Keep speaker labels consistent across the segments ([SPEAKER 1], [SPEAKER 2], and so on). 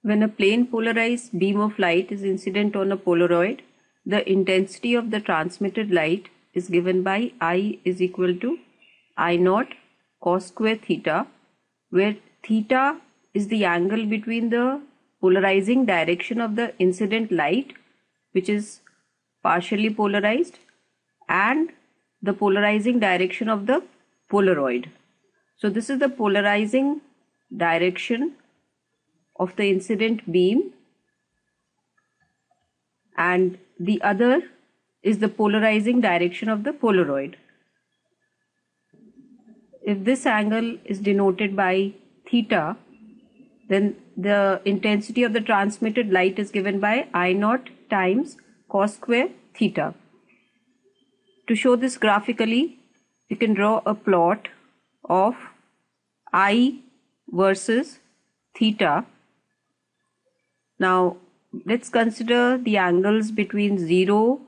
[SPEAKER 1] When a plane polarized beam of light is incident on a Polaroid, the intensity of the transmitted light is given by I is equal to I naught cos square theta, where theta is the angle between the polarizing direction of the incident light, which is partially polarized, and the polarizing direction of the Polaroid. So this is the polarizing direction of the incident beam, and the other is the polarizing direction of the Polaroid. If this angle is denoted by theta, then the intensity of the transmitted light is given by I naught times cos square theta. To show this graphically, you can draw a plot of I versus theta. Now let's consider the angles between 0,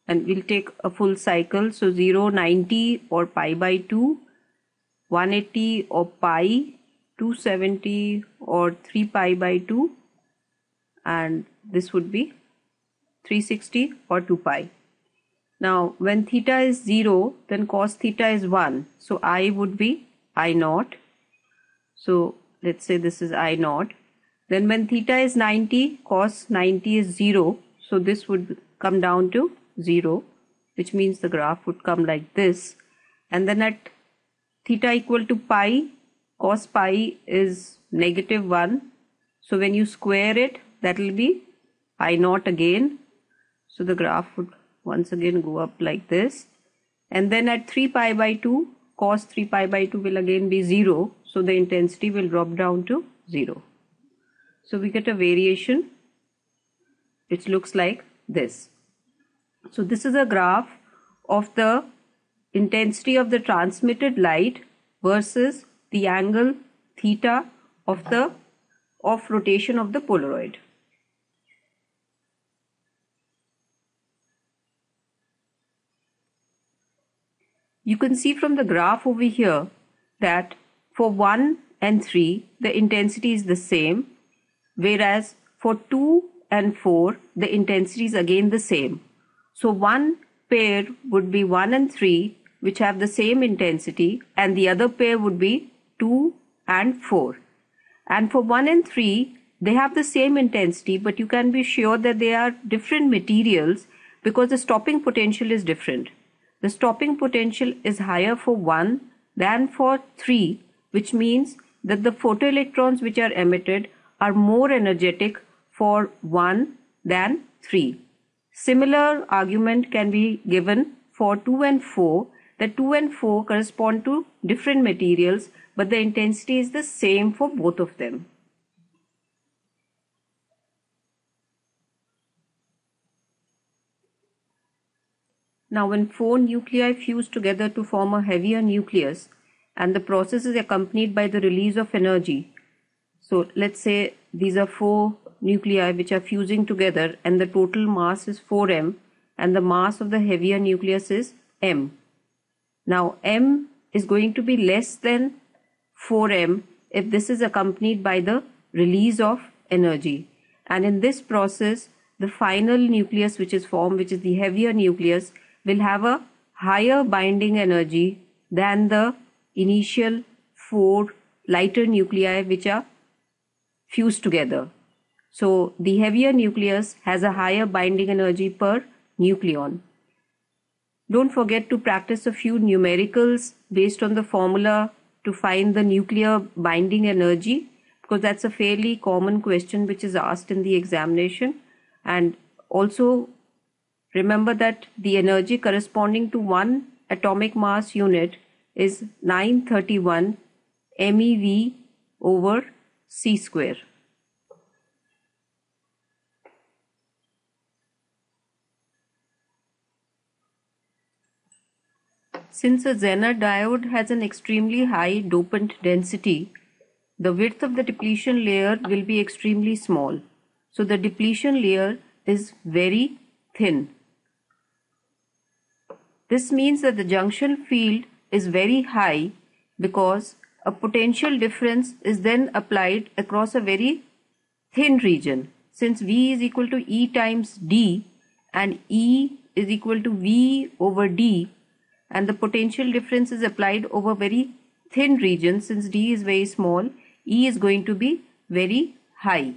[SPEAKER 1] and we'll take a full cycle. So 0, 90 or pi by 2, 180 or pi, 270 or 3 pi by 2, and this would be 360 or 2 pi. Now when theta is 0, then cos theta is 1. So I would be I naught. So let's say this is I naught. Then when theta is 90, cos 90 is 0. So this would come down to 0, which means the graph would come like this. And then at theta equal to pi, cos pi is -1. So when you square it, that will be I naught again. So the graph would once again go up like this. And then at 3 pi by 2, cos 3 pi by 2 will again be 0. So the intensity will drop down to 0. So we get a variation which looks like this. So this is a graph of the intensity of the transmitted light versus the angle theta of the rotation of the Polaroid. You can see from the graph over here that for 1 and 3 the intensity is the same, whereas for 2 and 4 the intensity is again the same. So one pair would be 1 and 3, which have the same intensity, and the other pair would be 2 and 4. And for 1 and 3 they have the same intensity, but you can be sure that they are different materials because the stopping potential is different. The stopping potential is higher for 1 than for 3, which means that the photoelectrons which are emitted are more energetic for 1 than 3. Similar argument can be given for 2 and 4, that 2 and 4 correspond to different materials, but the intensity is the same for both of them. Now when 4 nuclei fuse together to form a heavier nucleus, and the process is accompanied by the release of energy. So let's say these are 4 nuclei which are fusing together, and the total mass is 4m, and the mass of the heavier nucleus is m. Now m is going to be less than 4m if this is accompanied by the release of energy. And in this process, the final nucleus which is formed, which is the heavier nucleus, will have a higher binding energy than the initial 4 lighter nuclei which are fused together. So the heavier nucleus has a higher binding energy per nucleon. Don't forget to practice a few numericals based on the formula to find the nuclear binding energy, because that's a fairly common question which is asked in the examination. And also remember that the energy corresponding to 1 atomic mass unit is 931 MeV over c square. Since a Zener diode has an extremely high dopant density, the width of the depletion layer will be extremely small. So the depletion layer is very thin. This means that the junction field is very high because a potential difference is then applied across a very thin region. Since V is equal to E times D and E is equal to V over D, and the potential difference is applied over very thin region, since D is very small, E is going to be very high.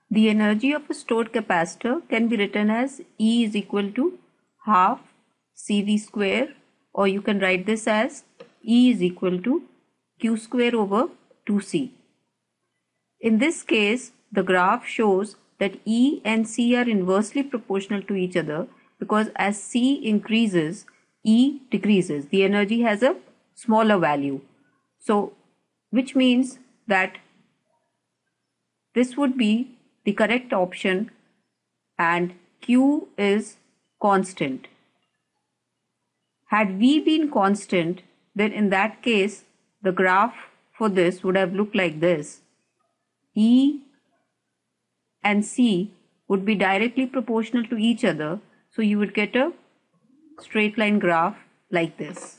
[SPEAKER 1] The energy of a stored capacitor can be written as E is equal to half CV square, or you can write this as E is equal to Q square over 2C. In this case, the graph shows that E and C are inversely proportional to each other, because as C increases, E decreases. The energy has a smaller value. So, which means that this would be the correct option and Q is constant. Had V been constant, then in that case, the graph for this would have looked like this. E and C would be directly proportional to each other, so you would get a straight line graph like this.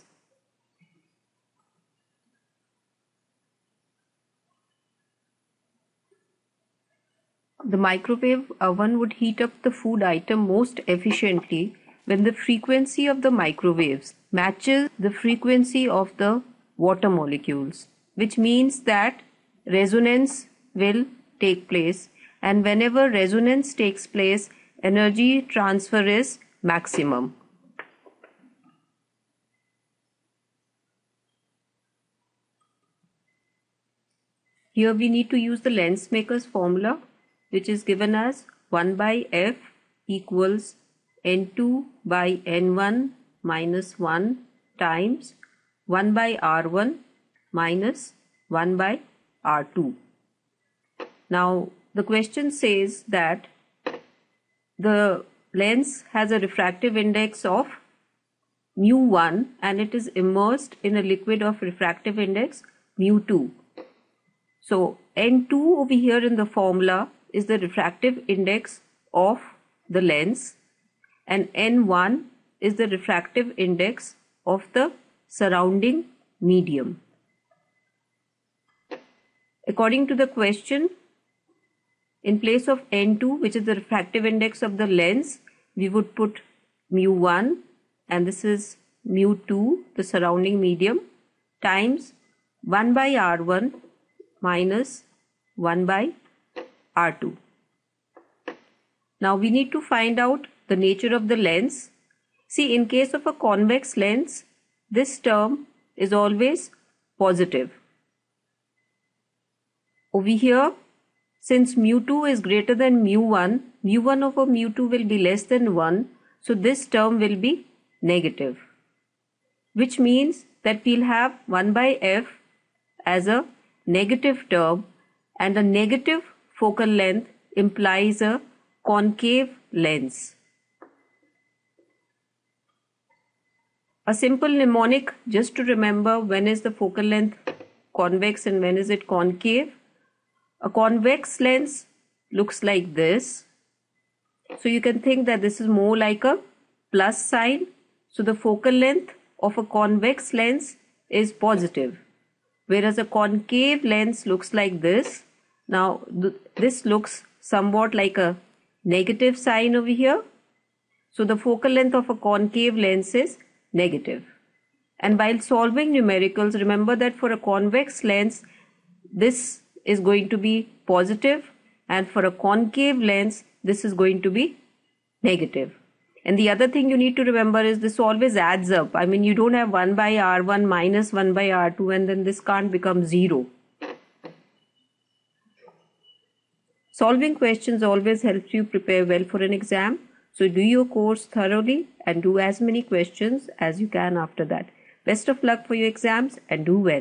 [SPEAKER 1] The microwave oven would heat up the food item most efficiently when the frequency of the microwaves matches the frequency of the water molecules, which means that resonance will take place, and whenever resonance takes place, energy transfer is maximum. Here we need to use the Lensmaker's formula, which is given as 1 by F equals N2 by N1 minus 1 times 1 by R1 minus 1 by R2. Now the question says that the lens has a refractive index of mu1 and it is immersed in a liquid of refractive index mu2. So N2 over here in the formula is the refractive index of the lens, and N1 is the refractive index of the surrounding medium. According to the question, in place of N2, which is the refractive index of the lens, we would put mu1, and this is mu2, the surrounding medium, times 1 by R1 minus 1 by R2. Now we need to find out the nature of the lens. See, in case of a convex lens, this term is always positive. Over here, since mu2 is greater than mu1, mu1 over mu2 will be less than 1, so this term will be negative, which means that we'll have 1 by F as a negative term, and a negative focal length implies a concave lens. A simple mnemonic just to remember when is the focal length convex and when is it concave. A convex lens looks like this. So you can think that this is more like a plus sign. So the focal length of a convex lens is positive, whereas a concave lens looks like this. Now this looks somewhat like a negative sign over here. So the focal length of a concave lens is negative. And while solving numericals, remember that for a convex lens, this is going to be positive, and for a concave lens, this is going to be negative. And the other thing you need to remember is this always adds up. I mean, you don't have 1 by R1 minus 1 by R2 and then this can't become 0. Solving questions always helps you prepare well for an exam. So do your course thoroughly and do as many questions as you can after that. Best of luck for your exams and do well.